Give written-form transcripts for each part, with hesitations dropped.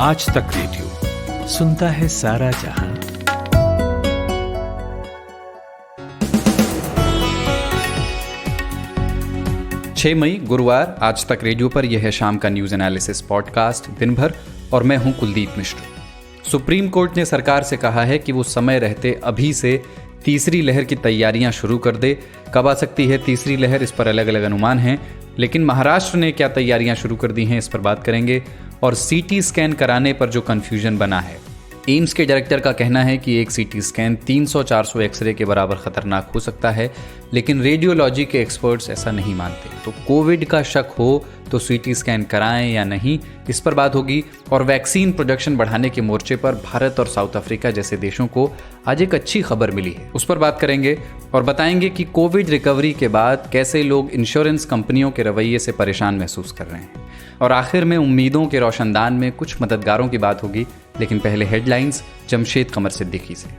आज तक रेडियो सुनता है सारा जहां। छह मई गुरुवार आज तक रेडियो पर यह है शाम का न्यूज एनालिसिस पॉडकास्ट दिन भर, और मैं हूं कुलदीप मिश्र। सुप्रीम कोर्ट ने सरकार से कहा है कि वो समय रहते अभी से तीसरी लहर की तैयारियां शुरू कर दे। कब आ सकती है तीसरी लहर, इस पर अलग अलग अनुमान हैं, लेकिन महाराष्ट्र ने क्या तैयारियां शुरू कर दी हैं इस पर बात करेंगे। और सीटी स्कैन कराने पर जो कंफ्यूजन बना है, एम्स के डायरेक्टर का कहना है कि एक सीटी स्कैन 300-400 एक्सरे के बराबर खतरनाक हो सकता है, लेकिन रेडियोलॉजी के एक्सपर्ट्स ऐसा नहीं मानते। तो कोविड का शक हो तो सीटी स्कैन कराएं या नहीं, इस पर बात होगी। और वैक्सीन प्रोडक्शन बढ़ाने के मोर्चे पर भारत और साउथ अफ्रीका जैसे देशों को आज एक अच्छी खबर मिली है, उस पर बात करेंगे। और बताएंगे कि कोविड रिकवरी के बाद कैसे लोग इंश्योरेंस कंपनियों के रवैये से परेशान महसूस कर रहे हैं। और आखिर में उम्मीदों के रोशनदान में कुछ मददगारों की बात होगी, लेकिन पहले हेडलाइंस जमशेद कमर सिद्दीकी से।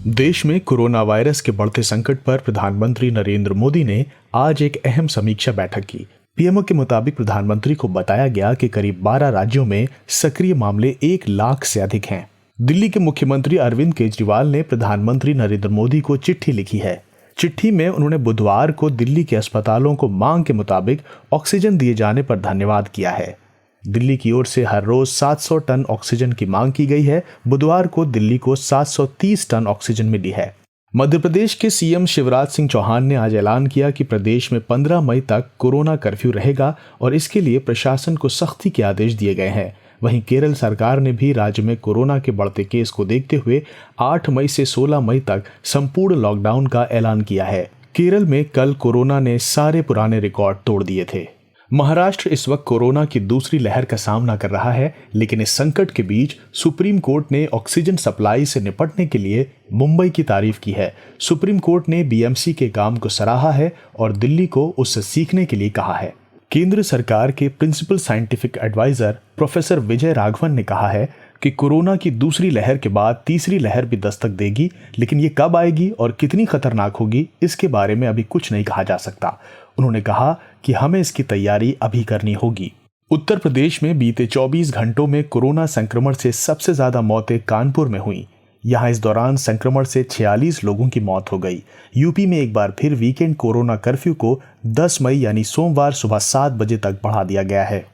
देश में कोरोना वायरस के बढ़ते संकट पर प्रधानमंत्री नरेंद्र मोदी ने आज एक अहम समीक्षा बैठक की। पीएमओ के मुताबिक प्रधानमंत्री को बताया गया कि करीब 12 राज्यों में सक्रिय मामले 1 लाख से अधिक हैं। दिल्ली के मुख्यमंत्री अरविंद केजरीवाल ने प्रधानमंत्री नरेंद्र मोदी को चिट्ठी लिखी है। चिट्ठी में उन्होंने बुधवार को दिल्ली के अस्पतालों को मांग के मुताबिक ऑक्सीजन दिए जाने पर धन्यवाद किया है। दिल्ली की ओर से हर रोज 700 टन ऑक्सीजन की मांग की गई है। बुधवार को दिल्ली को 730 टन ऑक्सीजन मिली है। मध्य प्रदेश के सीएम शिवराज सिंह चौहान ने आज ऐलान किया कि प्रदेश में 15 मई तक कोरोना कर्फ्यू रहेगा और इसके लिए प्रशासन को सख्ती के आदेश दिए गए हैं। वहीं केरल सरकार ने भी राज्य में कोरोना के बढ़ते केस को देखते हुए 8 मई से 16 मई तक संपूर्ण लॉकडाउन का ऐलान किया है। केरल में कल कोरोना ने सारे पुराने रिकॉर्ड तोड़ दिए थे। महाराष्ट्र इस वक्त कोरोना की दूसरी लहर का सामना कर रहा है, लेकिन इस संकट के बीच सुप्रीम कोर्ट ने ऑक्सीजन सप्लाई से निपटने के लिए मुंबई की तारीफ की है। सुप्रीम कोर्ट ने बीएमसी के काम को सराहा है और दिल्ली को उससे सीखने के लिए कहा है। केंद्र सरकार के principal scientific adviser professor Vijay Raghavan ने कहा है कि कोरोना की दूसरी लहर के बाद तीसरी लहर भी दस्तक देगी, लेकिन ये कब आएगी और कितनी खतरनाक होगी इसके बारे में अभी कुछ नहीं कहा जा सकता। उन्होंने कहा कि हमें इसकी तैयारी अभी करनी होगी। उत्तर प्रदेश में बीते 24 घंटों में कोरोना संक्रमण से सबसे ज्यादा मौतें कानपुर में हुई। यहां इस दौरान संक्रमण से 46 लोगों की मौत हो गई। यूपी में एक बार फिर वीकेंड कोरोना कर्फ्यू को 10 मई यानी सोमवार सुबह 7 बजे तक बढ़ा दिया गया है।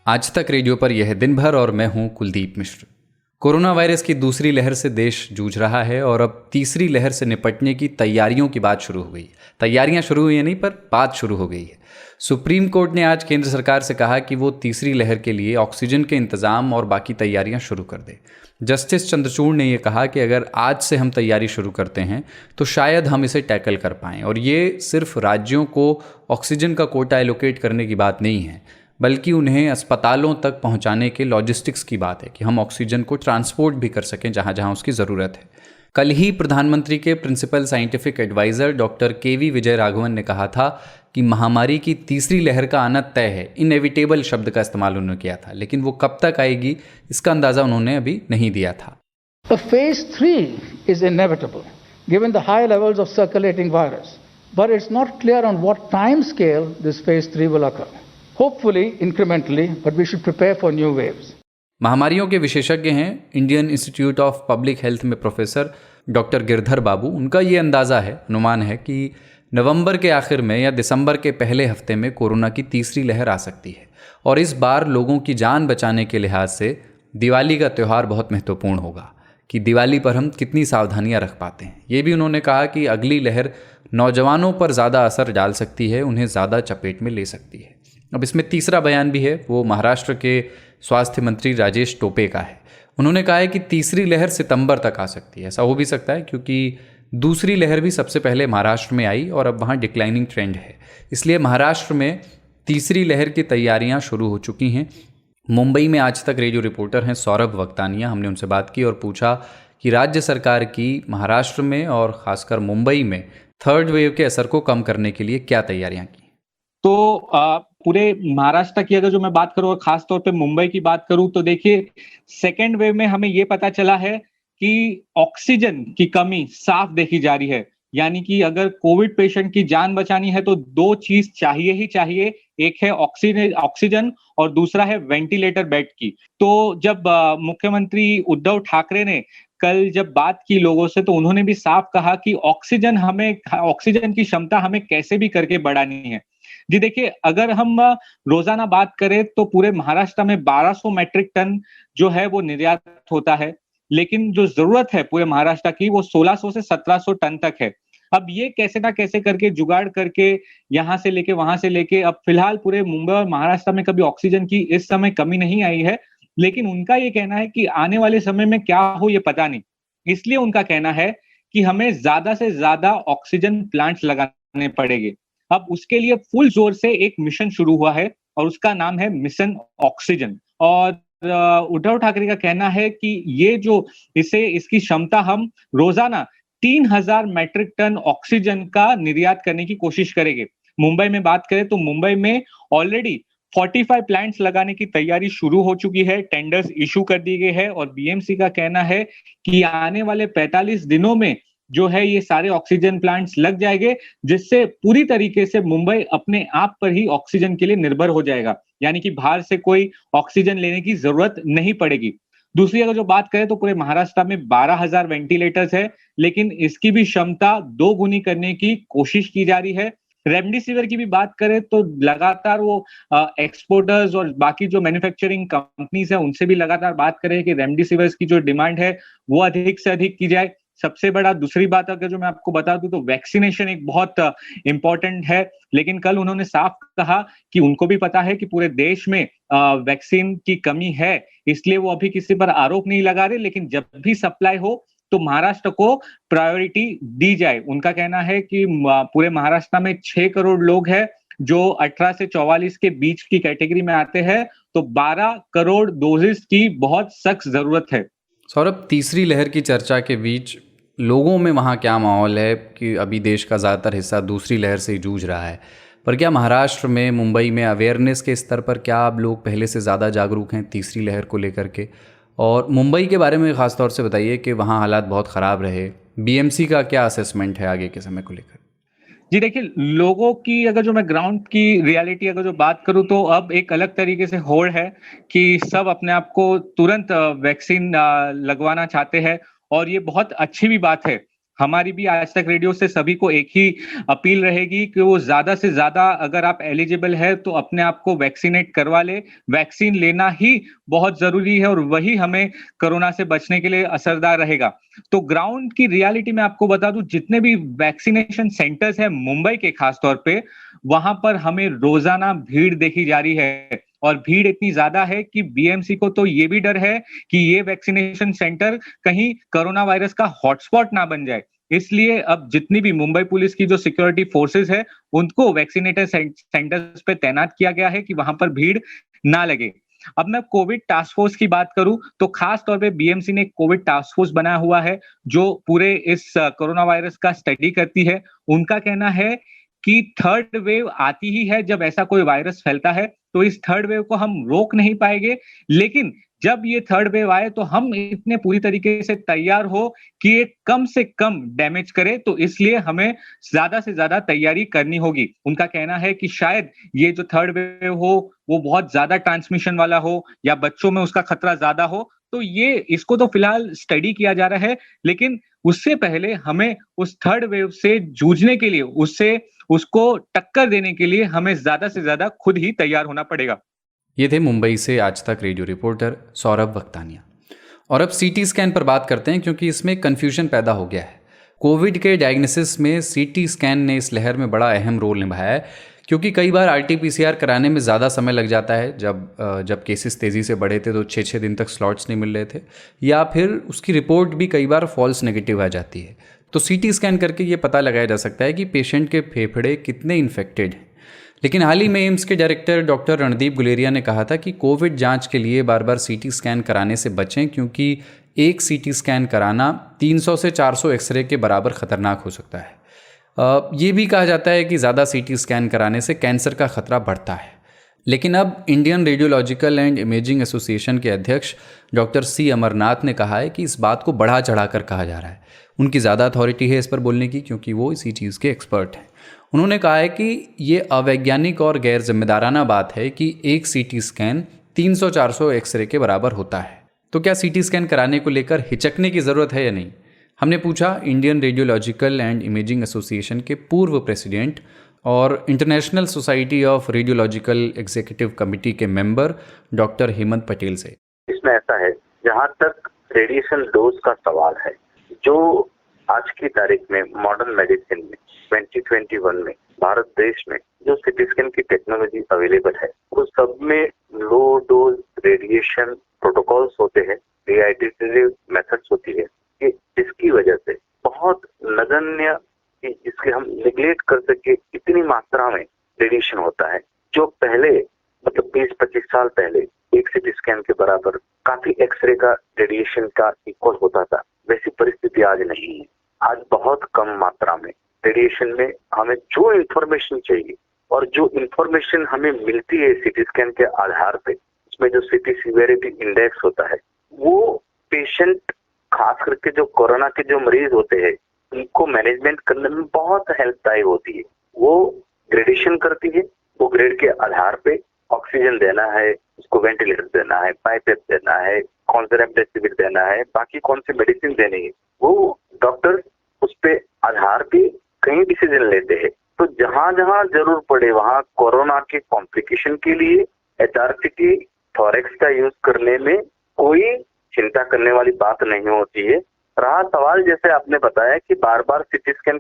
आज तक रेडियो पर यह दिन भर, और मैं हूं कुलदीप मिश्र। कोरोना वायरस की दूसरी लहर से देश जूझ रहा है और अब तीसरी लहर से निपटने की तैयारियों की बात शुरू हो गई। तैयारियां शुरू हुई नहीं, पर बात शुरू हो गई है। सुप्रीम कोर्ट ने आज केंद्र सरकार से कहा कि वो तीसरी लहर के लिए ऑक्सीजन के इंतजाम और बाकी तैयारियां शुरू कर दे। जस्टिस चंद्रचूड़ ने यह कहा कि अगर आज से हम तैयारी शुरू करते हैं तो शायद हम इसे टैकल कर पाएं। और ये सिर्फ राज्यों को ऑक्सीजन का कोटा एलोकेट करने की बात नहीं है, बल्कि उन्हें अस्पतालों तक पहुंचाने के लॉजिस्टिक्स की बात है कि हम ऑक्सीजन को ट्रांसपोर्ट भी कर सकें जहां जहां उसकी ज़रूरत है। कल ही प्रधानमंत्री के प्रिंसिपल साइंटिफिक एडवाइज़र डॉक्टर केवी विजय राघवन ने कहा था कि महामारी की तीसरी लहर का आना तय है। इनएविटेबल शब्द का इस्तेमाल उन्होंने किया था, लेकिन वो कब तक आएगी इसका अंदाज़ा उन्होंने अभी नहीं दिया था। The phase 3 is inevitable given the high levels of circulating virus, but it's not clear on what time scale this phase 3 will occur. Hopefully incrementally, but we should prepare for new waves. महामारियों के विशेषज्ञ हैं Indian institute of public health में professor doctor Girdhar बाबू। उनका ये अंदाज़ा है, अनुमान है कि नवंबर के आखिर में या दिसंबर के पहले हफ्ते में कोरोना की तीसरी लहर आ सकती है। और इस बार लोगों की जान बचाने के लिहाज से दिवाली का त्यौहार बहुत महत्वपूर्ण होगा कि दिवाली पर हम कितनी सावधानियां रख पाते हैं। ये भी उन्होंने कहा कि अगली लहर नौजवानों पर ज़्यादा असर डाल सकती है, उन्हें ज़्यादा चपेट में ले सकती है। अब इसमें तीसरा बयान भी है, वो महाराष्ट्र के स्वास्थ्य मंत्री राजेश टोपे का है। उन्होंने कहा है कि तीसरी लहर सितंबर तक आ सकती है। ऐसा हो भी सकता है क्योंकि दूसरी लहर भी सबसे पहले महाराष्ट्र में आई और अब वहाँ डिक्लाइनिंग ट्रेंड है, इसलिए महाराष्ट्र में तीसरी लहर की तैयारियां शुरू हो चुकी हैं। मुंबई में आज तक रेडियो रिपोर्टर हैं सौरभ वक्तानिया, हमने उनसे बात की और पूछा कि राज्य सरकार की महाराष्ट्र में और ख़ासकर मुंबई में थर्ड वेव के असर को कम करने के लिए क्या तैयारियां की। तो पूरे महाराष्ट्र की अगर जो मैं बात करूं और खास तौर पे मुंबई की बात करूं तो देखिए सेकेंड वेव में हमें ये पता चला है कि ऑक्सीजन की कमी साफ देखी जा रही है। यानी कि अगर कोविड पेशेंट की जान बचानी है तो दो चीज चाहिए ही चाहिए, एक है ऑक्सीजन और दूसरा है वेंटिलेटर बेड की। तो जब मुख्यमंत्री उद्धव ठाकरे ने कल जब बात की लोगों से, तो उन्होंने भी साफ कहा कि ऑक्सीजन की क्षमता हमें कैसे भी करके बढ़ानी है। जी देखिए, अगर हम रोजाना बात करें तो पूरे महाराष्ट्र में 1200 मैट्रिक टन जो है वो निर्यात होता है, लेकिन जो जरूरत है पूरे महाराष्ट्र की वो 1600 से 1700 टन तक है। अब ये कैसे ना कैसे करके जुगाड़ करके यहाँ से लेके वहां से लेके, अब फिलहाल पूरे मुंबई और महाराष्ट्र में कभी ऑक्सीजन की इस समय कमी नहीं आई है, लेकिन उनका ये कहना है कि आने वाले समय में क्या हो ये पता नहीं। इसलिए उनका कहना है कि हमें ज्यादा से ज्यादा ऑक्सीजन प्लांट्स लगाने पड़ेंगे। अब उसके लिए फुल जोर से एक मिशन शुरू हुआ है और उसका नाम है मिशन ऑक्सीजन। और उद्धव ठाकरे का कहना है कि ये जो इसकी क्षमता हम रोजाना 3000 मैट्रिक टन ऑक्सीजन का निर्यात करने की कोशिश करेंगे। मुंबई में बात करें तो मुंबई में ऑलरेडी 45 प्लांट्स लगाने की तैयारी शुरू हो चुकी है, टेंडर्स इशू कर दिए गए हैं और बीएमसी का कहना है कि आने वाले 45 दिनों में जो है ये सारे ऑक्सीजन प्लांट्स लग जाएंगे, जिससे पूरी तरीके से मुंबई अपने आप पर ही ऑक्सीजन के लिए निर्भर हो जाएगा। यानी कि बाहर से कोई ऑक्सीजन लेने की जरूरत नहीं पड़ेगी। दूसरी अगर जो बात करें तो पूरे महाराष्ट्र में 12,000 वेंटिलेटर्स है, लेकिन इसकी भी क्षमता 2 गुनी करने की कोशिश की जा रही है। रेमडेसिविर की भी बात करें तो लगातार वो एक्सपोर्टर्स और बाकी जो मैन्युफैक्चरिंग कंपनीज है उनसे भी लगातार बात करें कि रेमडेसिविर की जो डिमांड है वो अधिक से अधिक की जाए। सबसे बड़ा दूसरी बात अगर जो मैं आपको बता दूं तो वैक्सीनेशन एक बहुत इंपॉर्टेंट है, लेकिन कल उन्होंने साफ कहा कि उनको भी पता है कि पूरे देश में वैक्सीन की कमी है, इसलिए वो अभी किसी पर आरोप नहीं लगा रहे, लेकिन जब भी सप्लाई हो तो महाराष्ट्र को प्रायोरिटी दी जाए। उनका कहना है कि पूरे महाराष्ट्र में 6 करोड़ लोग हैं जो 18 से 44 के बीच की कैटेगरी में आते हैं, तो 12 करोड़ डोजेस की बहुत सख्त जरूरत है। सौरभ, तीसरी लहर की चर्चा के बीच लोगों में वहाँ क्या माहौल है कि अभी देश का ज़्यादातर हिस्सा दूसरी लहर से जूझ रहा है, पर क्या महाराष्ट्र में, मुंबई में अवेयरनेस के स्तर पर क्या अब लोग पहले से ज़्यादा जागरूक हैं तीसरी लहर को लेकर के? और मुंबई के बारे में ख़ास तौर से बताइए कि वहाँ हालात बहुत ख़राब रहे, बीएमसी का क्या असेसमेंट है आगे के समय को लेकर? जी देखिए, लोगों की अगर जो मैं ग्राउंड की रियलिटी अगर जो बात करूं तो अब एक अलग तरीके से होड़ है कि सब अपने आप को तुरंत वैक्सीन लगवाना चाहते हैं, और ये बहुत अच्छी भी बात है। हमारी भी आज तक रेडियो से सभी को एक ही अपील रहेगी कि वो ज्यादा से ज्यादा अगर आप एलिजिबल है तो अपने आप को वैक्सीनेट करवा ले। वैक्सीन लेना ही बहुत जरूरी है और वही हमें कोरोना से बचने के लिए असरदार रहेगा। तो ग्राउंड की रियलिटी में आपको बता दूं, जितने भी वैक्सीनेशन सेंटर्स है मुंबई के खास तौर पे, वहां पर हमें रोजाना भीड़ देखी जा रही है, और भीड़ इतनी ज्यादा है कि बीएमसी को तो ये भी डर है कि ये वैक्सीनेशन सेंटर कहीं कोरोना वायरस का हॉटस्पॉट ना बन जाए। इसलिए अब जितनी भी मुंबई पुलिस की जो सिक्योरिटी फोर्सेस है उनको वैक्सीनेटर सेंटर्स पे तैनात किया गया है कि वहां पर भीड़ ना लगे। अब मैं कोविड टास्क फोर्स की बात करूं तो खास तौर पे बीएमसी ने कोविड टास्क फोर्स बनाया हुआ है जो पूरे इस कोरोना वायरस का स्टडी करती है। उनका कहना है कि थर्ड वेव आती ही है जब ऐसा कोई वायरस फैलता है, तो इस थर्ड वेव को हम रोक नहीं पाएंगे, लेकिन जब ये थर्ड वेव आए तो हम इतने पूरी तरीके से तैयार हो कि ये कम से कम डैमेज करे, तो इसलिए हमें ज्यादा से ज्यादा तैयारी करनी होगी। उनका कहना है कि शायद ये जो थर्ड वेव हो वो बहुत ज्यादा ट्रांसमिशन वाला हो या बच्चों में उसका खतरा ज्यादा हो, तो ये इसको तो फिलहाल स्टडी किया जा रहा है, लेकिन उससे पहले हमें उस थर्ड वेव से जूझने के लिए, उसको टक्कर देने के लिए हमें ज्यादा से ज्यादा खुद ही तैयार होना पड़ेगा। ये थे मुंबई से आज तक रेडियो रिपोर्टर सौरभ वक्तानिया। और अब सीटी स्कैन पर बात करते हैं, क्योंकि इसमें कन्फ्यूजन पैदा हो गया है। कोविड के डायग्नोसिस में सीटी स्कैन ने इस लहर में बड़ा अहम रोल निभाया है, क्योंकि कई बार आरटीपीसीआर कराने में ज़्यादा समय लग जाता है। जब केसेस तेज़ी से बढ़े थे तो 6-6 दिन तक स्लॉट्स नहीं मिल रहे थे, या फिर उसकी रिपोर्ट भी कई बार फॉल्स नेगेटिव आ जाती है। तो सीटी स्कैन करके ये पता लगाया जा सकता है कि पेशेंट के फेफड़े कितने इन्फेक्टेड हैं। लेकिन हाल ही में एम्स के डायरेक्टर डॉक्टर रणदीप गुलेरिया ने कहा था कि कोविड जांच के लिए बार बार सीटी स्कैन कराने से बचें, क्योंकि एक सीटी स्कैन कराना 300 से 400 एक्सरे के बराबर खतरनाक हो सकता है। ये भी कहा जाता है कि ज़्यादा सीटी स्कैन कराने से कैंसर का खतरा बढ़ता है। लेकिन अब Indian radiological and imaging association के अध्यक्ष डॉक्टर सी अमरनाथ ने कहा है कि इस बात को बढ़ा चढ़ाकर कहा जा रहा है। उनकी ज़्यादा अथॉरिटी है इस पर बोलने की, क्योंकि वो इसी चीज़ के एक्सपर्ट हैं। उन्होंने कहा है कि ये अवैज्ञानिक और गैर जिम्मेदाराना बात है कि एक सीटी स्कैन 300-400 एक्सरे के बराबर होता है। तो क्या सीटी स्कैन कराने को लेकर हिचकने की ज़रूरत है या नहीं? हमने पूछा Indian radiological and imaging association के पूर्व प्रेसिडेंट और international society of radiological executive committee के मेंबर डॉक्टर हेमंत पटेल से। इसमें ऐसा है, जहां तक रेडिएशन डोज का सवाल है, जो आज की तारीख में मॉडर्न मेडिसिन में 2021 में भारत देश में जो सीटी स्कैन की टेक्नोलॉजी अवेलेबल है, वो सब में लो डोज रेडिएशन प्रोटोकॉल्स होते हैं, रिआइटेटिव मेथड्स होती है, कि जिसकी वजह से बहुत नगण्य, जिसके हम निगलेक्ट कर सके इतनी मात्रा में रेडिएशन होता है, जो पहले मतलब 20-25 साल पहले एक सीटी स्कैन के बराबर काफी एक्सरे का रेडिएशन का इक्वल होता था। वैसी परिस्थिति आज नहीं है। आज बहुत कम मात्रा में रेडिएशन में हमें जो इंफॉर्मेशन चाहिए और जो इंफॉर्मेशन हमें मिलती है सीटी स्कैन के आधार पे, उसमें जो सीटी सीवियरिटी इंडेक्स होता है, वो पेशेंट, खास करके जो कोरोना के जो मरीज होते हैं, उनको मैनेजमेंट करने में बहुत हेल्पदायी होती है। वो ग्रेडेशन करती है, वो ग्रेड के आधार पे ऑक्सीजन देना है, उसको वेंटिलेटर देना है, पाइपेट देना है, कौन सा रेमडेसिविर देना है, बाकी कौन सी मेडिसिन देनी है, वो डॉक्टर उस पे आधार पे कई डिसीजन लेते हैं। तो जहां जहां जरूर पड़े वहां कोरोना के कॉम्प्लिकेशन के लिए HRCT थॉरेक्स का यूज करने में कोई चिंता करने वाली बात नहीं होती है। रहा सवाल, जैसे आपने बताया कि बार बार सीटी स्कैन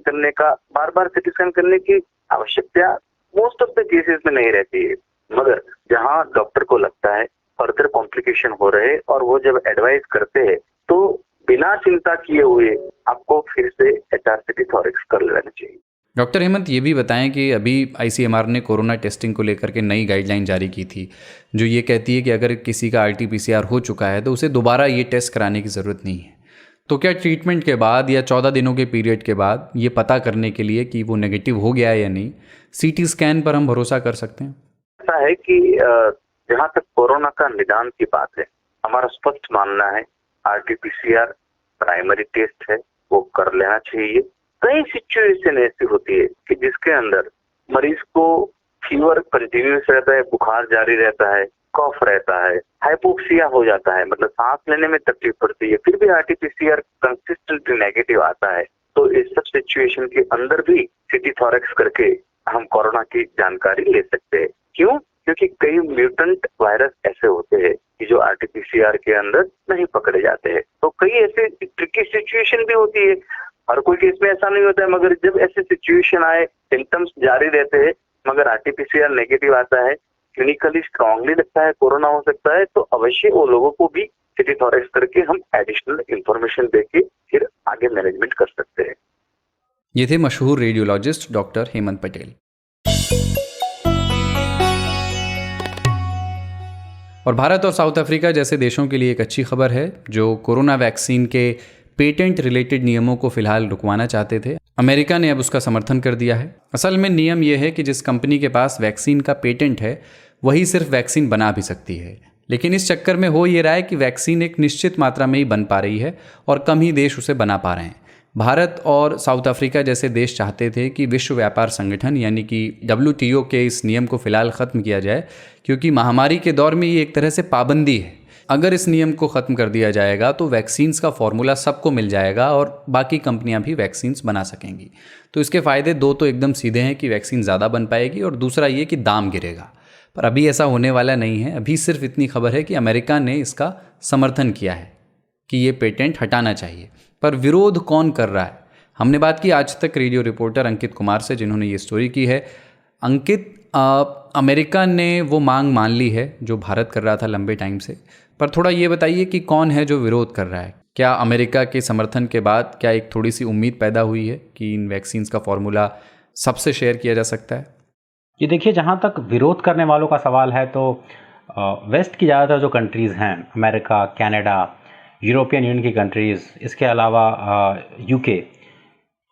करने की आवश्यकता मोस्ट ऑफ द केसेस में नहीं रहती है, मगर जहां डॉक्टर को लगता है फर्दर कॉम्प्लिकेशन हो रहे और वो जब एडवाइस करते हैं, तो बिना चिंता किए हुए आपको फिर से HRCT थॉरेक्स कर लेना चाहिए। डॉक्टर हेमंत, ये भी बताएं कि अभी ICMR ने कोरोना टेस्टिंग को लेकर के नई गाइडलाइन जारी की थी, जो ये कहती है कि अगर किसी का RT-PCR हो चुका है तो उसे दोबारा ये टेस्ट कराने की ज़रूरत नहीं है। तो क्या ट्रीटमेंट के बाद या 14 दिनों के पीरियड के बाद ये पता करने के लिए कि वो नेगेटिव हो गया है या नहीं, CT स्कैन पर हम भरोसा कर सकते हैं? ऐसा है कि जहां तक कोरोना का निदान की बात है, हमारा स्पष्ट मानना है RT-PCR प्राइमरी टेस्ट है, वो कर लेना चाहिए। कई सिचुएशन ऐसी होती है कि जिसके अंदर मरीज को फीवर कंटिन्यूस रहता है, बुखार जारी रहता है, कफ रहता है, हाइपोक्सिया हो जाता है, मतलब सांस लेने में तकलीफ पड़ती है, फिर भी RT-PCR कंसिस्टेंटली नेगेटिव आता है। तो इस सब सिचुएशन के अंदर भी सीटी थॉरेक्स करके हम कोरोना की जानकारी ले सकते हैं। क्यों? क्योंकि कई म्यूटेंट वायरस ऐसे होते हैं कि जो RT-PCR के अंदर नहीं पकड़े जाते हैं। तो कई ऐसे ट्रिकी सिचुएशन भी होती है, हर कोई केस में ऐसा नहीं होता है, मगर जब ऐसे सिचुएशन आए, सिम्टम्स जारी रहते हैं मगर RT-PCR नेगेटिव आता है, क्लिनिकली स्ट्रांगली लगता है कोरोना हो सकता है, तो अवश्य वो लोगों को भी सीटी थॉरेक्स करके हम एडिशनल इंफॉर्मेशन देके फिर आगे मैनेजमेंट कर सकते हैं। ये थे मशहूर रेडियोलॉजिस्ट डॉक्टर हेमंत पटेल। और भारत और साउथ अफ्रीका जैसे देशों के लिए एक अच्छी खबर है, जो कोरोना वैक्सीन के पेटेंट रिलेटेड नियमों को फिलहाल रुकवाना चाहते थे। अमेरिका ने अब उसका समर्थन कर दिया है। असल में नियम यह है कि जिस कंपनी के पास वैक्सीन का पेटेंट है वही सिर्फ वैक्सीन बना भी सकती है, लेकिन इस चक्कर में हो ये रहा है कि वैक्सीन एक निश्चित मात्रा में ही बन पा रही है और कम ही देश उसे बना पा रहे हैं। भारत और साउथ अफ्रीका जैसे देश चाहते थे कि विश्व व्यापार संगठन यानी कि WTO के इस नियम को फिलहाल ख़त्म किया जाए, क्योंकि महामारी के दौर में ये एक तरह से पाबंदी है। अगर इस नियम को ख़त्म कर दिया जाएगा तो वैक्सीन्स का फॉर्मूला सबको मिल जाएगा और बाकी कंपनियां भी वैक्सीन्स बना सकेंगी। तो इसके फ़ायदे दो तो एकदम सीधे हैं कि वैक्सीन ज़्यादा बन पाएगी, और दूसरा ये कि दाम गिरेगा। पर अभी ऐसा होने वाला नहीं है। अभी सिर्फ इतनी खबर है कि अमेरिका ने इसका समर्थन किया है कि ये पेटेंट हटाना चाहिए। पर विरोध कौन कर रहा है? हमने बात की आज तक रेडियो रिपोर्टर अंकित कुमार से, जिन्होंने ये स्टोरी की है। अंकित, अमेरिका ने वो मांग मान ली है जो भारत कर रहा था लंबे टाइम से, पर थोड़ा ये बताइए कि कौन है जो विरोध कर रहा है? क्या अमेरिका के समर्थन के बाद क्या एक थोड़ी सी उम्मीद पैदा हुई है कि इन वैक्सीन्स का फॉर्मूला सबसे शेयर किया जा सकता है? ये देखिए, जहाँ तक विरोध करने वालों का सवाल है तो वेस्ट की ज़्यादातर जो कंट्रीज़ हैं, अमेरिका, कनाडा, यूरोपियन यूनियन की कंट्रीज़, इसके अलावा UK,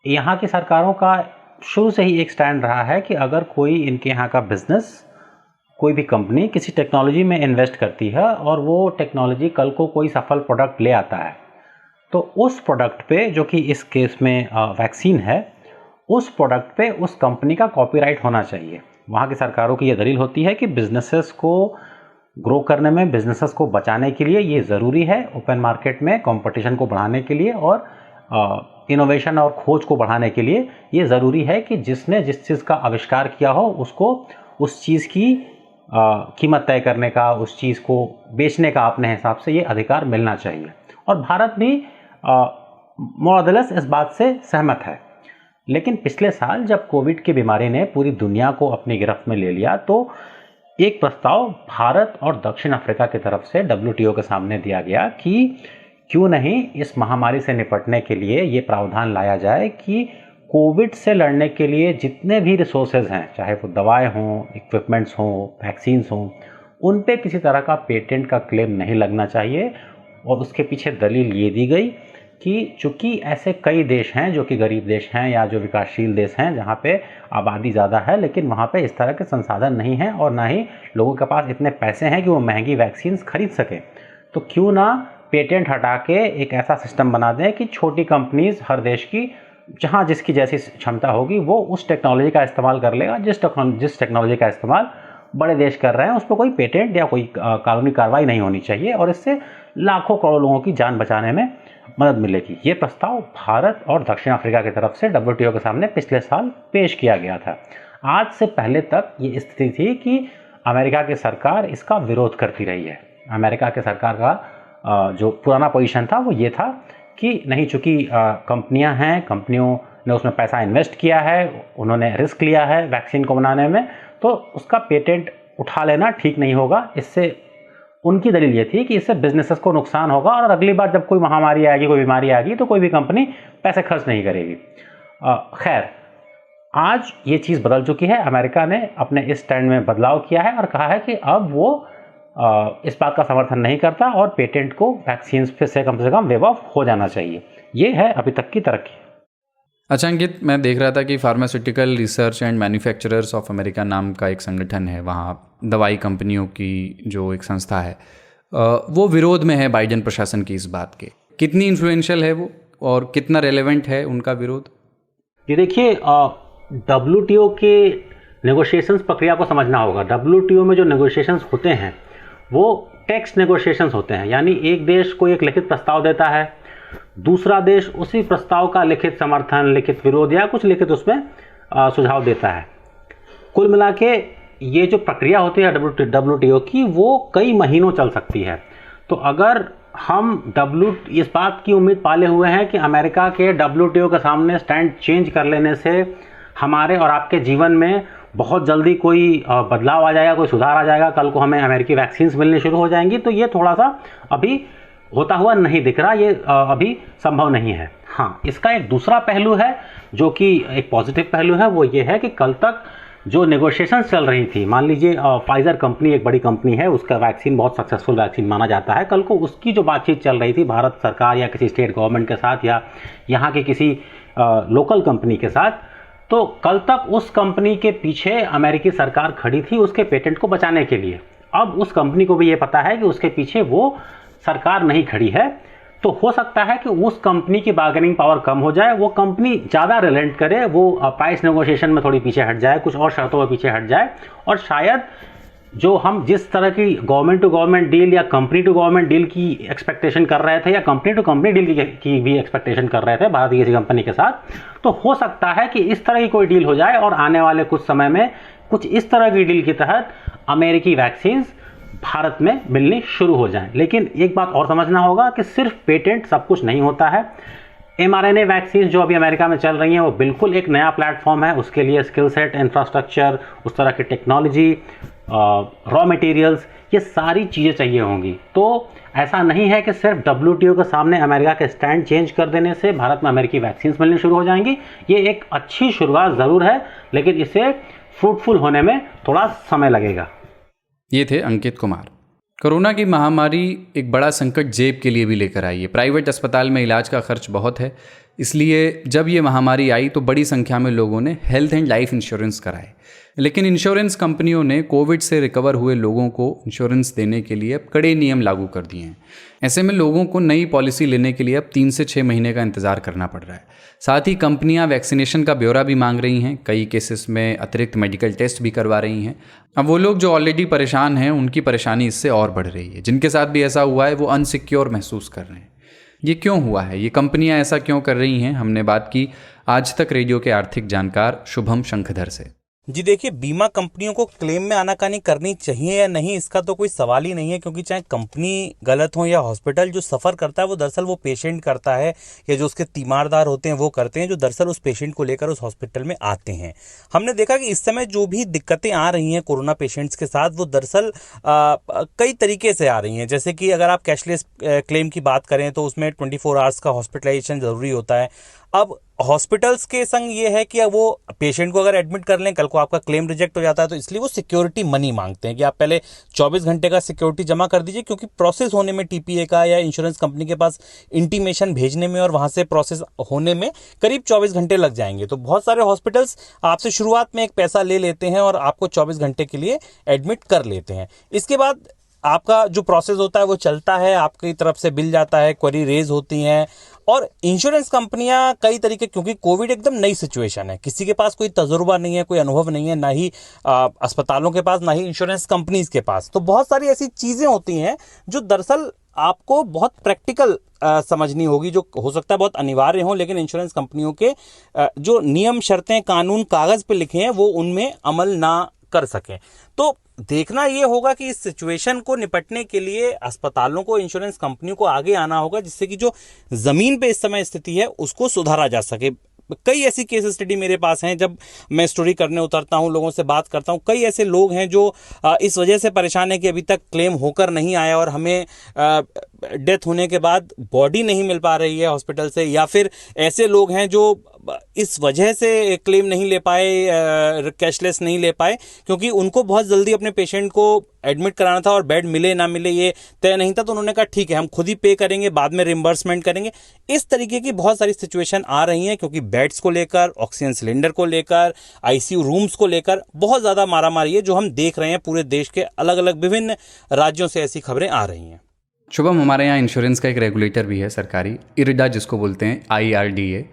यहाँ की सरकारों का शुरू से ही एक स्टैंड रहा है कि अगर कोई इनके यहाँ का बिजनेस कोई भी कंपनी किसी टेक्नोलॉजी में इन्वेस्ट करती है और वो टेक्नोलॉजी कल को कोई सफल प्रोडक्ट ले आता है, तो उस प्रोडक्ट पे, जो कि इस केस में वैक्सीन है, उस प्रोडक्ट पे उस कंपनी का कॉपीराइट होना चाहिए। वहाँ की सरकारों की ये दलील होती है कि बिजनेसेस को ग्रो करने में, बिजनेसेस को बचाने के लिए ये ज़रूरी है, ओपन मार्केट में कंपटीशन को बढ़ाने के लिए और इनोवेशन और खोज को बढ़ाने के लिए ये ज़रूरी है कि जिसने जिस चीज़ का आविष्कार किया हो उसको उस चीज़ की कीमत तय करने का, उस चीज़ को बेचने का अपने हिसाब से ये अधिकार मिलना चाहिए। और भारत भी मोरदलस इस बात से सहमत है। लेकिन पिछले साल जब कोविड की बीमारी ने पूरी दुनिया को अपनी गिरफ्त में ले लिया, तो एक प्रस्ताव भारत और दक्षिण अफ्रीका की तरफ से WTO के सामने दिया गया कि क्यों नहीं इस महामारी से निपटने के लिए ये प्रावधान लाया जाए कि कोविड से लड़ने के लिए जितने भी रिसोर्सेज हैं, चाहे वो दवाएं हों, इक्विपमेंट्स हों, वैक्सीन्स हों, उन पे किसी तरह का पेटेंट का क्लेम नहीं लगना चाहिए। और उसके पीछे दलील ये दी गई कि चूँकि ऐसे कई देश हैं जो कि गरीब देश हैं या जो विकासशील देश हैं जहाँ पे आबादी ज़्यादा है, लेकिन वहाँ पे इस तरह के संसाधन नहीं हैं और ना ही लोगों के पास इतने पैसे हैं कि वो महंगी वैक्सीन्स खरीद सकें, तो क्यों ना पेटेंट हटा के एक ऐसा सिस्टम बना दें कि छोटी कंपनीज हर देश की जहाँ जिसकी जैसी क्षमता होगी वो उस टेक्नोलॉजी का इस्तेमाल कर लेगा जिस टेक्नोलॉजी का इस्तेमाल बड़े देश कर रहे हैं, उस पर कोई पेटेंट या कोई कानूनी कार्रवाई नहीं होनी चाहिए और इससे लाखों करोड़ों लोगों की जान बचाने में मदद मिलेगी। ये प्रस्ताव भारत और दक्षिण अफ्रीका की तरफ से WTO के सामने पिछले साल पेश किया गया था। आज से पहले तक ये स्थिति थी कि अमेरिका की सरकार इसका विरोध करती रही है। अमेरिका की सरकार का जो पुराना पोजीशन था वो ये था कि नहीं, चूँकि कंपनियां हैं, कंपनियों ने उसमें पैसा इन्वेस्ट किया है, उन्होंने रिस्क लिया है वैक्सीन को बनाने में, तो उसका पेटेंट उठा लेना ठीक नहीं होगा। इससे उनकी दलील ये थी कि इससे बिजनेसेस को नुकसान होगा और अगली बार जब कोई महामारी आएगी, कोई बीमारी आएगी, तो कोई भी कंपनी पैसे खर्च नहीं करेगी। खैर, आज ये चीज़ बदल चुकी है। अमेरिका ने अपने इस स्टैंड में बदलाव किया है और कहा है कि अब वो इस बात का समर्थन नहीं करता और पेटेंट को वैक्सीन से कम वेव ऑफ हो जाना चाहिए। ये है अभी तक की तरक्की। अच्छा अंकित, मैं देख रहा था कि pharmaceutical research and manufacturers of America नाम का एक संगठन है, वहाँ दवाई कंपनियों की जो एक संस्था है, वो विरोध में है बाइडेन प्रशासन की इस बात के। कितनी इन्फ्लुएंशियल है वो और कितना रेलेवेंट है उनका विरोध? ये देखिए, WTO के नेगोशिएशंस प्रक्रिया को समझना होगा। WTO में जो नेगोशिएशंस होते हैं वो टेक्स्ट नेगोशिएशंस होते हैं, यानी एक देश कोई एक लिखित प्रस्ताव देता है, दूसरा देश उसी प्रस्ताव का लिखित समर्थन, लिखित विरोध या कुछ लिखित उसमें सुझाव देता है। कुल मिला के ये जो प्रक्रिया होती है WTO की, वो कई महीनों चल सकती है। तो अगर हम इस बात की उम्मीद पाले हुए हैं कि अमेरिका के WTO के सामने स्टैंड चेंज कर लेने से हमारे और आपके जीवन में बहुत जल्दी कोई बदलाव आ जाएगा, कोई सुधार आ जाएगा, कल को हमें अमेरिकी वैक्सीन्स मिलनी शुरू हो जाएंगी, तो ये थोड़ा सा अभी होता हुआ नहीं दिख रहा, ये अभी संभव नहीं है। हाँ, इसका एक दूसरा पहलू है जो कि एक पॉजिटिव पहलू है, वो ये है कि कल तक जो नेगोशिएशंस चल रही थी, मान लीजिए फाइजर कंपनी एक बड़ी कंपनी है, उसका वैक्सीन बहुत सक्सेसफुल वैक्सीन माना जाता है, कल को उसकी जो बातचीत चल रही थी भारत सरकार या किसी स्टेट गवर्नमेंट के साथ या यहाँ के किसी लोकल कंपनी के साथ, तो कल तक उस कंपनी के पीछे अमेरिकी सरकार खड़ी थी उसके पेटेंट को बचाने के लिए। अब उस कंपनी को भी ये पता है कि उसके पीछे वो सरकार नहीं खड़ी है, तो हो सकता है कि उस कंपनी की बार्गेनिंग पावर कम हो जाए, वो कंपनी ज़्यादा रिलेंट करे, वो प्राइस नेगोशिएशन में थोड़ी पीछे हट जाए, कुछ और शर्तों में पीछे हट जाए, और शायद जो हम जिस तरह की गवर्नमेंट टू गवर्नमेंट डील या कंपनी टू गवर्नमेंट डील की एक्सपेक्टेशन कर रहे थे या कंपनी टू कंपनी डील की भी एक्सपेक्टेशन कर रहे थे भारत की किसी कंपनी के साथ, तो हो सकता है कि इस तरह की कोई डील हो जाए और आने वाले कुछ समय में कुछ इस तरह की डील के तहत अमेरिकी वैक्सीन्स भारत में मिलनी शुरू हो जाएं। लेकिन एक बात और समझना होगा कि सिर्फ पेटेंट सब कुछ नहीं होता है। mRNA वैक्सीन जो अभी अमेरिका में चल रही हैं वो बिल्कुल एक नया प्लेटफॉर्म है, उसके लिए स्किल सेट, इंफ्रास्ट्रक्चर, उस तरह की टेक्नोलॉजी, रॉ मटेरियल्स, ये सारी चीज़ें चाहिए होंगी। तो ऐसा नहीं है कि सिर्फ WTO के सामने अमेरिका के स्टैंड चेंज कर देने से भारत में अमेरिकी वैक्सीन मिलनी शुरू हो जाएंगी। ये एक अच्छी शुरुआत ज़रूर है, लेकिन इसे फ्रूटफुल होने में थोड़ा समय लगेगा। ये थे अंकित कुमार। कोरोना की महामारी एक बड़ा संकट जेब के लिए भी लेकर आई है। प्राइवेट अस्पताल में इलाज का खर्च बहुत है, इसलिए जब ये महामारी आई तो बड़ी संख्या में लोगों ने हेल्थ एंड लाइफ इंश्योरेंस कराए, लेकिन इंश्योरेंस कंपनियों ने कोविड से रिकवर हुए लोगों को इंश्योरेंस देने के लिए अब कड़े नियम लागू कर दिए हैं। ऐसे में लोगों को नई पॉलिसी लेने के लिए अब 3 से 6 महीने का इंतजार करना पड़ रहा है। साथ ही कंपनियां वैक्सीनेशन का ब्यौरा भी मांग रही हैं, कई केसेस में अतिरिक्त मेडिकल टेस्ट भी करवा रही हैं। अब वो लोग जो ऑलरेडी परेशान हैं उनकी परेशानी इससे और बढ़ रही है। जिनके साथ भी ऐसा हुआ है वो अनसिक्योर महसूस कर रहे हैं। ये क्यों हुआ है, ये कंपनियां ऐसा क्यों कर रही हैं? हमने बात की आज तक रेडियो के आर्थिक जानकार शुभम शंखधर से। जी देखिए, बीमा कंपनियों को क्लेम में आनाकानी करनी चाहिए या नहीं, इसका तो कोई सवाल ही नहीं है, क्योंकि चाहे कंपनी गलत हो या हॉस्पिटल, जो सफ़र करता है वो दरअसल वो पेशेंट करता है या जो उसके तीमारदार होते हैं वो करते हैं, जो दरअसल उस पेशेंट को लेकर उस हॉस्पिटल में आते हैं। हमने देखा कि इस समय जो भी दिक्कतें आ रही हैं कोरोना पेशेंट्स के साथ, वो दरअसल कई तरीके से आ रही हैं। जैसे कि अगर आप कैशलेस क्लेम की बात करें तो उसमें 24 आवर्स का हॉस्पिटलाइजेशन ज़रूरी होता है। अब हॉस्पिटल्स के संग ये है कि वो पेशेंट को अगर एडमिट कर लें, कल को आपका क्लेम रिजेक्ट हो जाता है तो इसलिए वो सिक्योरिटी मनी मांगते हैं कि आप पहले 24 घंटे का सिक्योरिटी जमा कर दीजिए, क्योंकि प्रोसेस होने में टीपीए का या इंश्योरेंस कंपनी के पास इंटीमेशन भेजने में और वहाँ से प्रोसेस होने में करीब 24 घंटे लग जाएंगे। तो बहुत सारे हॉस्पिटल्स आपसे शुरुआत में एक पैसा ले लेते हैं और आपको 24 घंटे के लिए एडमिट कर लेते हैं। इसके बाद आपका जो प्रोसेस होता है वो चलता है, आपकी तरफ से बिल जाता है, क्वेरी रेज होती हैं। और इंश्योरेंस कंपनियां कई तरीके, क्योंकि कोविड एकदम नई सिचुएशन है, किसी के पास कोई तजुर्बा नहीं है, कोई अनुभव नहीं है, ना ही अस्पतालों के पास, ना ही इंश्योरेंस कंपनीज के पास। तो बहुत सारी ऐसी चीज़ें होती हैं जो दरअसल आपको बहुत प्रैक्टिकल समझनी होगी, जो हो सकता है बहुत अनिवार्य हो, लेकिन इंश्योरेंस कंपनियों के जो नियम, शर्तें, कानून कागज़ पे लिखे हैं वो उनमें अमल ना कर सकें। तो देखना ये होगा कि इस सिचुएशन को निपटने के लिए अस्पतालों को, इंश्योरेंस कंपनियों को आगे आना होगा, जिससे कि जो ज़मीन पे इस समय स्थिति है उसको सुधारा जा सके। कई ऐसी केस स्टडी मेरे पास हैं, जब मैं स्टोरी करने उतरता हूं, लोगों से बात करता हूं, कई ऐसे लोग हैं जो इस वजह से परेशान है कि अभी तक क्लेम होकर नहीं आया और हमें डेथ होने के बाद बॉडी नहीं मिल पा रही है हॉस्पिटल से, या फिर ऐसे लोग हैं जो इस वजह से क्लेम नहीं ले पाए, कैशलेस नहीं ले पाए, क्योंकि उनको बहुत जल्दी अपने पेशेंट को एडमिट कराना था और बेड मिले ना मिले ये तय नहीं था, तो उन्होंने कहा ठीक है हम खुद ही पे करेंगे, बाद में रिम्बर्समेंट करेंगे। इस तरीके की बहुत सारी सिचुएशन आ रही हैं, क्योंकि बेड्स को लेकर, ऑक्सीजन सिलेंडर को लेकर, आईसीयू रूम्स को लेकर बहुत ज़्यादा मारामारी है, जो हम देख रहे हैं पूरे देश के अलग अलग विभिन्न राज्यों से ऐसी खबरें आ रही हैं। शुभम, हमारे यहाँ इंश्योरेंस का एक रेगुलेटर भी है सरकारी, इरडा जिसको बोलते हैं, IRDA।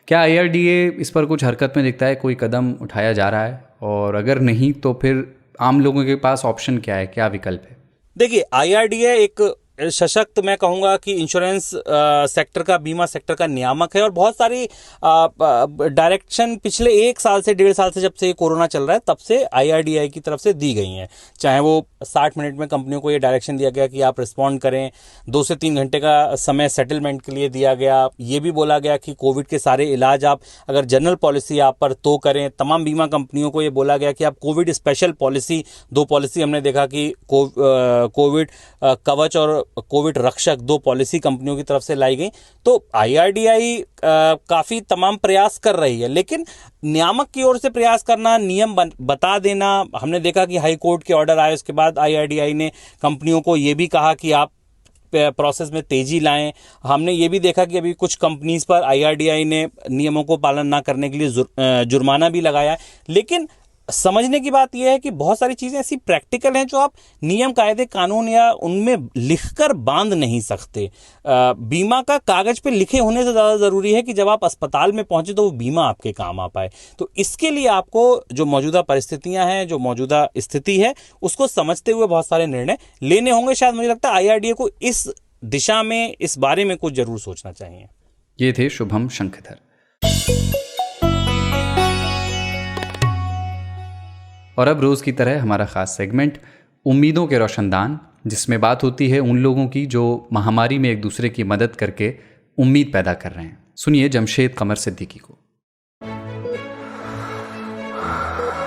क्या IRDA इस पर कुछ हरकत में दिखता है, कोई कदम उठाया जा रहा है? और अगर नहीं तो फिर आम लोगों के पास ऑप्शन क्या है, क्या विकल्प है? देखिए, IRDA एक सशक्त, मैं कहूँगा कि इंश्योरेंस सेक्टर का, बीमा सेक्टर का नियामक है, और बहुत सारी डायरेक्शन पिछले 1 साल से 1.5 साल से, जब से ये कोरोना चल रहा है तब से IRDA की तरफ से दी गई हैं। चाहे वो 60 मिनट में कंपनियों को ये डायरेक्शन दिया गया कि आप रिस्पॉन्ड करें, 2 से 3 घंटे का समय सेटलमेंट के लिए दिया गया, ये भी बोला गया कि कोविड के सारे इलाज आप अगर जनरल पॉलिसी आप पर तो करें। तमाम बीमा कंपनियों को ये बोला गया कि आप कोविड स्पेशल पॉलिसी, 2 पॉलिसी हमने देखा कि कोविड कवच और कोविड रक्षक, 2 पॉलिसी कंपनियों की तरफ से लाई गई। तो IRDA काफ़ी तमाम प्रयास कर रही है, लेकिन नियामक की ओर से प्रयास करना, नियम बता देना, हमने देखा कि हाई कोर्ट के ऑर्डर आए, उसके बाद IRDA ने कंपनियों को ये भी कहा कि आप प्रोसेस में तेजी लाएं। हमने ये भी देखा कि अभी कुछ कंपनीज पर IRDA ने नियमों को पालन ना करने के लिए जुर्माना भी लगाया है। लेकिन समझने की बात यह है कि बहुत सारी चीज़ें ऐसी प्रैक्टिकल हैं जो आप नियम, कायदे, कानून या उनमें लिखकर बांध नहीं सकते। बीमा का कागज पे लिखे होने से ज़्यादा ज़रूरी है कि जब आप अस्पताल में पहुंचे तो वो बीमा आपके काम आ पाए। तो इसके लिए आपको जो मौजूदा परिस्थितियां हैं, जो मौजूदा स्थिति है, उसको समझते हुए बहुत सारे निर्णय लेने होंगे। शायद मुझे लगता है IRDA को इस दिशा में, इस बारे में कुछ जरूर सोचना चाहिए। ये थे शुभम शंखधर। और अब रोज़ की तरह हमारा ख़ास सेगमेंट उम्मीदों के रोशनदान, जिसमें बात होती है उन लोगों की जो महामारी में एक दूसरे की मदद करके उम्मीद पैदा कर रहे हैं। सुनिए जमशेद कमर सिद्दीकी को।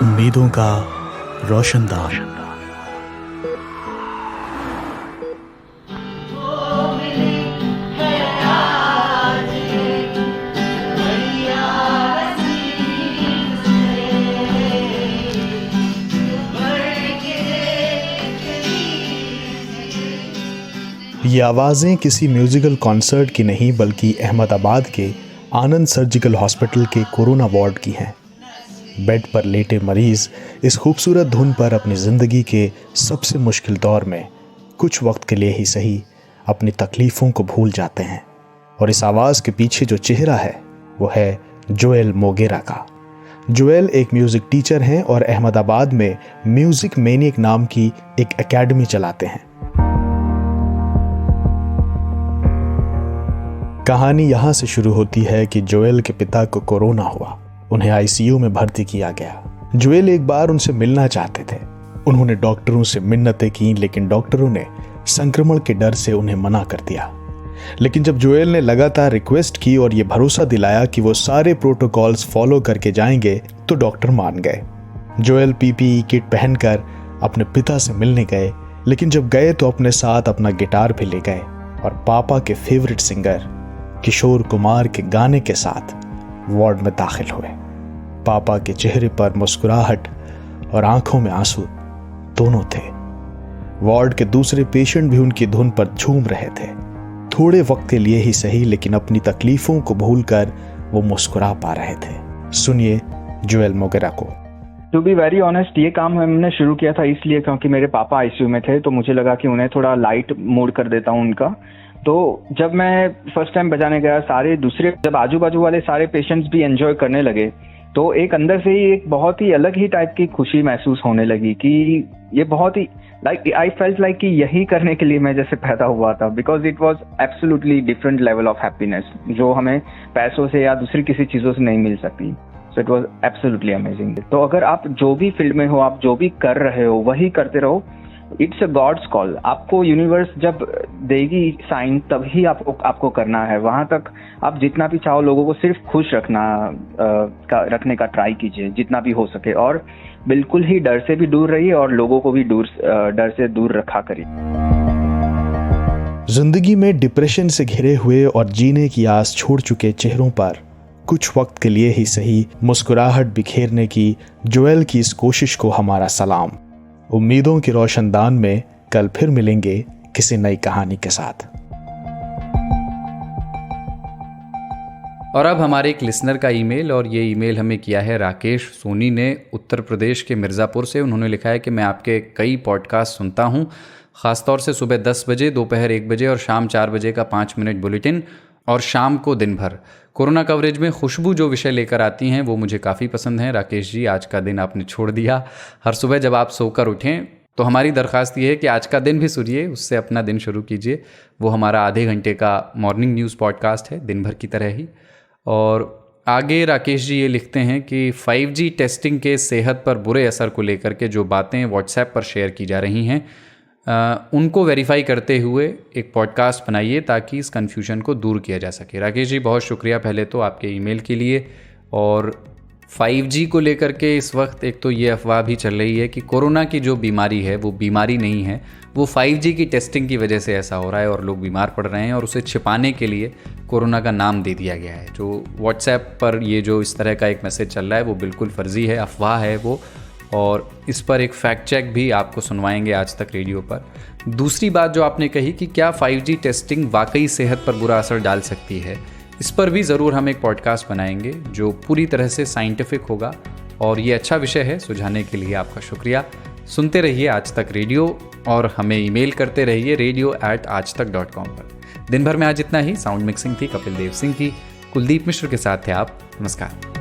उम्मीदों का रोशनदान। ये आवाज़ें किसी म्यूज़िकल कॉन्सर्ट की नहीं, बल्कि अहमदाबाद के आनंद सर्जिकल हॉस्पिटल के कोरोना वार्ड की हैं। बेड पर लेटे मरीज इस खूबसूरत धुन पर अपनी ज़िंदगी के सबसे मुश्किल दौर में कुछ वक्त के लिए ही सही अपनी तकलीफ़ों को भूल जाते हैं। और इस आवाज़ के पीछे जो चेहरा है वो है जोएल मोगेरा का। जोएल एक म्यूज़िक टीचर हैं और अहमदाबाद में म्यूज़िक मैनियक नाम की एक एकेडमी चलाते हैं। कहानी यहाँ से शुरू होती है कि जोएल के पिता को कोरोना हुआ। उन्हें आईसीयू में भर्ती किया गया। जोएल एक बार उनसे मिलना चाहते थे। उन्होंने डॉक्टरों से मिन्नतें की, लेकिन डॉक्टरों ने संक्रमण के डर से उन्हें मना कर दिया। लेकिन जब जोएल ने लगातार रिक्वेस्ट की और ये भरोसा दिलाया कि वो सारे प्रोटोकॉल्स फॉलो करके जाएंगे, तो डॉक्टर मान गए। जोएल पीपीई किट पहनकर अपने पिता से मिलने गए, लेकिन जब गए तो अपने साथ अपना गिटार भी ले गए और पापा के फेवरेट सिंगर किशोर कुमार के गाने के साथ वार्ड में दाखिल हुए। पापा के चेहरे पर मुस्कुराहट और आंखों में आंसू दोनों थे। वार्ड के दूसरे पेशेंट भी उनकी धुन पर झूम रहे थे। थोड़े वक्त के लिए ही सही, लेकिन अपनी तकलीफों को भूलकर वो मुस्कुरा पा रहे थे। सुनिए जोएल मोगेरा को। टू बी वेरी ऑनेस्ट, ये काम हमने शुरू किया था इसलिए क्योंकि मेरे पापा आईसीयू में थे, तो मुझे लगा कि उन्हें थोड़ा लाइट मूड कर देता हूँ उनका। तो जब मैं फर्स्ट टाइम बजाने गया, जब आजू बाजू वाले सारे पेशेंट्स भी एंजॉय करने लगे, तो एक अंदर से ही एक बहुत ही अलग ही टाइप की खुशी महसूस होने लगी कि ये बहुत ही आई फेल्ट लाइक कि यही करने के लिए मैं जैसे पैदा हुआ था, because it was absolutely different level of happiness जो हमें पैसों से या दूसरी किसी चीज़ों से नहीं मिल सकती। So it was absolutely amazing. तो अगर आप जो भी फील्ड में हो, आप जो भी कर रहे हो वही करते रहो। It's a God's call. आपको यूनिवर्स जब देगी साइन तभी आपको करना है। वहां तक आप जितना भी चाहो लोगों को सिर्फ खुश रखने का ट्राई कीजिए जितना भी हो सके, और बिल्कुल ही डर से भी दूर रहिए और लोगों को भी डर से दूर रखा करिए। जिंदगी में डिप्रेशन से घिरे हुए और जीने की आस छोड़ चुके चेहरों पर कुछ वक्त के लिए ही सही मुस्कुराहट बिखेरने की जोएल की इस कोशिश को हमारा सलाम। उम्मीदों की रोशनदान में कल फिर मिलेंगे किसी नई कहानी के साथ। और अब हमारे एक लिसनर का ईमेल, और ये ईमेल हमें किया है राकेश सोनी ने उत्तर प्रदेश के मिर्ज़ापुर से। उन्होंने लिखा है कि मैं आपके कई पॉडकास्ट सुनता हूँ, ख़ासतौर से सुबह 10 बजे, दोपहर 1 बजे और शाम 4 बजे का 5 मिनट बुलेटिन, और शाम को दिन भर। कोरोना कवरेज में खुशबू जो विषय लेकर आती हैं वो मुझे काफ़ी पसंद है। राकेश जी, आज का दिन आपने छोड़ दिया। हर सुबह जब आप सोकर उठें तो हमारी दरख्वास्त ये है कि आज का दिन भी सुनिए, उससे अपना दिन शुरू कीजिए। वो हमारा आधे घंटे का मॉर्निंग न्यूज़ पॉडकास्ट है, दिन भर की तरह ही। और आगे राकेश जी ये लिखते हैं कि 5G टेस्टिंग के सेहत पर बुरे असर को लेकर के जो बातें व्हाट्सएप पर शेयर की जा रही हैं उनको वेरीफाई करते हुए एक पॉडकास्ट बनाइए ताकि इस कन्फ्यूजन को दूर किया जा सके। राकेश जी, बहुत शुक्रिया पहले तो आपके ईमेल के लिए। और 5G को लेकर के इस वक्त एक तो ये अफवाह भी चल रही है कि कोरोना की जो बीमारी है वो बीमारी नहीं है, वो 5G की टेस्टिंग की वजह से ऐसा हो रहा है और लोग बीमार पड़ रहे हैं, और उसे छिपाने के लिए कोरोना का नाम दे दिया गया है। जो व्हाट्सएप पर ये जो इस तरह का एक मैसेज चल रहा है वो बिल्कुल फर्जी है, अफवाह है वो, और इस पर एक फैक्ट चेक भी आपको सुनवाएंगे आज तक रेडियो पर। दूसरी बात जो आपने कही कि क्या 5G टेस्टिंग वाकई सेहत पर बुरा असर डाल सकती है, इस पर भी ज़रूर हम एक पॉडकास्ट बनाएंगे जो पूरी तरह से साइंटिफिक होगा, और ये अच्छा विषय है। सुझाने के लिए आपका शुक्रिया। सुनते रहिए आज तक रेडियो और हमें ईमेल करते रहिए radio@aajtak.com पर। दिन भर में आज इतना ही। साउंड मिक्सिंग थी कपिल देव सिंह की। कुलदीप मिश्र के साथ थे आप। नमस्कार।